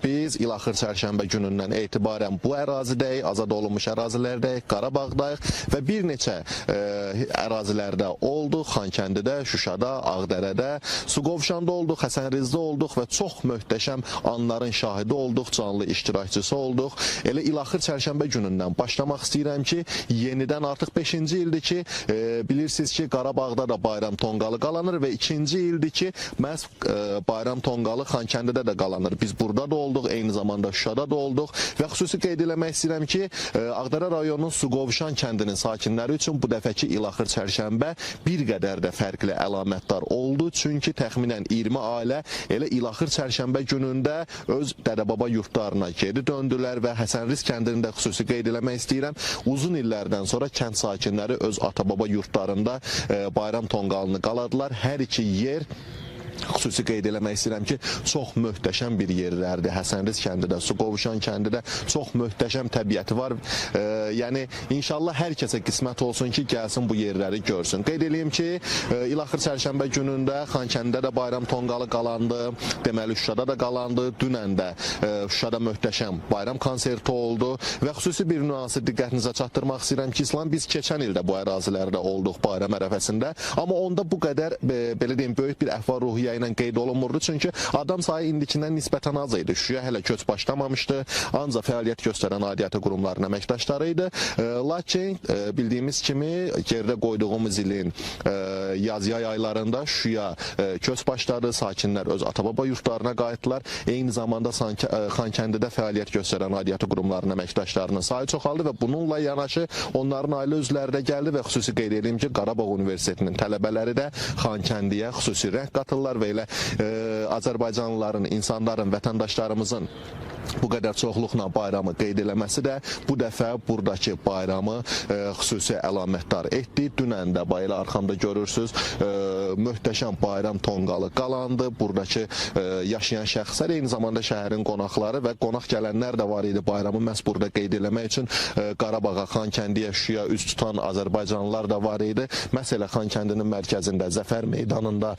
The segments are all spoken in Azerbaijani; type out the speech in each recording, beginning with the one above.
Biz İlaxır çərşənbə günündən etibarən bu ərazidəyik, azad olunmuş ərazilərdəyik, Qarabağdayıq və bir neçə ərazilərdə olduq, Xankəndidə, Şuşada, Ağdərədə, Suqovuşanda olduq, Həsənrizdə olduq və çox möhtəşəm anların şahidi olduq, canlı iştirakçısı olduq. Elə İlaxır çərşənbə günündən başlamaq istəyirəm ki, yenidən artıq 5-ci ildir ki, bilirsiniz ki, Qarabağda da bayram tonqalı qalanır və 2-ci ildir ki, məhz bayram tonqalı Xankəndidə də qalanır. Biz burada da olduq, eyni zamanda Şuşada da olduq və xüsusi qeyd eləmək istəyirəm ki, Ağdərə rayonunun Suqovuşan kəndinin sakinləri üçün bu dəfəki İlaxır çərşənbə bir qədər də fərqli əlamətdar oldu. Çünki təxminən 20 ailə elə İlaxır çərşənbə günündə öz dədə-baba yurtlarına geri döndülər və Həsənriz kəndində xüsusi qeyd eləmək istəyirəm. Uzun illərdən sonra kənd sakinləri öz ata-baba yurtlarında bayram tonqalını qaladılar. Hər iki yer xüsusi qeyd eləmək istəyirəm ki, çox möhtəşəm bir yerlərdir. Həsənriz kəndidə, Suqovuşan kəndidə çox möhtəşəm təbiəti var. Yəni, inşallah hər kəsə qismət olsun ki, gəlsin bu yerləri görsün. Qeyd edeyim ki, İlaxır çərşənbə günündə Xankəndidə də bayram tonqalı qalandı, deməli Şuşada da qalandı, dünən də Şuşada möhtəşəm bayram konserti oldu və xüsusi bir nüansı diqqətinizə çatdırmaq istəyirəm ki, biz keçən ildə bu ərazilərdə olduq bayram ərəfəsində, amma onda bu qədər, belə deyim, böyük bir əhval-ruhiyyə ilə qeyd olunmurdu. Çünki adam sayı indikindən nisbətən az idi. Şuşaya hələ köç başlamamışdı. Ancaq fəaliyyət göstərən aidiyyatı qurumların əməkdaşları idi. Lakin bildiyimiz kimi gerdə qoyduğumuz ilin yaz-yay aylarında Şuşaya köç başladı. Sakinlər öz ata-baba yurtlarına qayıtdılar. Eyni zamanda Xankəndidə fəaliyyət göstərən aidiyyatı qurumların əməkdaşlarının sayı çoxaldı və bununla yanaşı onların ailə üzvləri də gəldi və xüsusi qeyd edeyim ki, Qarabağ Universitetinin tələbələri də Xankəndiyə xüsusi rəng qatırlar və elə Azərbaycanlıların, insanların, vətəndaşlarımızın bu qədər çoxluqla bayramı qeyd eləməsi də bu dəfə buradakı bayramı xüsusi əlamətdar etdi. Dünən də bayıla arxamda görürsünüz, möhtəşəm bayram tonqalı qalandı. Buradakı yaşayan şəxslər, eyni zamanda şəhərin qonaqları və qonaq gələnlər də var idi bayramı məhz burada qeyd eləmək üçün. Qarabağa, Xankəndiyə, Şuşaya üz tutan Azərbaycanlılar da var idi. Məsələ Xankəndinin mərkəzində, Zəfər meydanında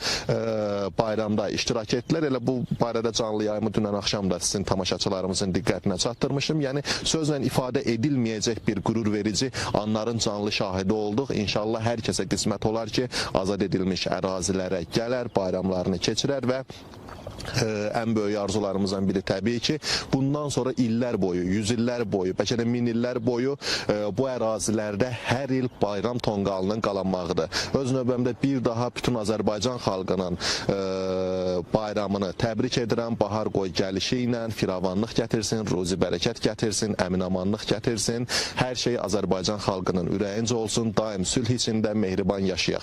bayramda iştirak etdilər. Elə bu barədə canlı yayımı dünən axşam da sizin tamaşaçılarımızın diqqətinə çatdırmışım. Yəni, sözlə ifadə edilməyəcək bir qürur verici anların canlı şahidi olduq. İnşallah hər kəsə qismət olar ki, azad edilmiş ərazilərə gələr, bayramlarını keçirər və ən böyük arzularımızdan biri təbii ki, bundan sonra illər boyu, yüzillər boyu, bəlkə də min illər boyu bu ərazilərdə hər il bayram tonqalının qalanmağıdır. Öz növbəmdə bir daha bütün Azərbaycan xalqının bayramını təbrik edirəm. Bahar qoy gəlişi ilə firavanlıq gətirsin, ruzi bərəkət gətirsin, əminamanlıq gətirsin. Hər şey Azərbaycan xalqının ürəyincə olsun, daim sülh içində mehriban yaşayaq.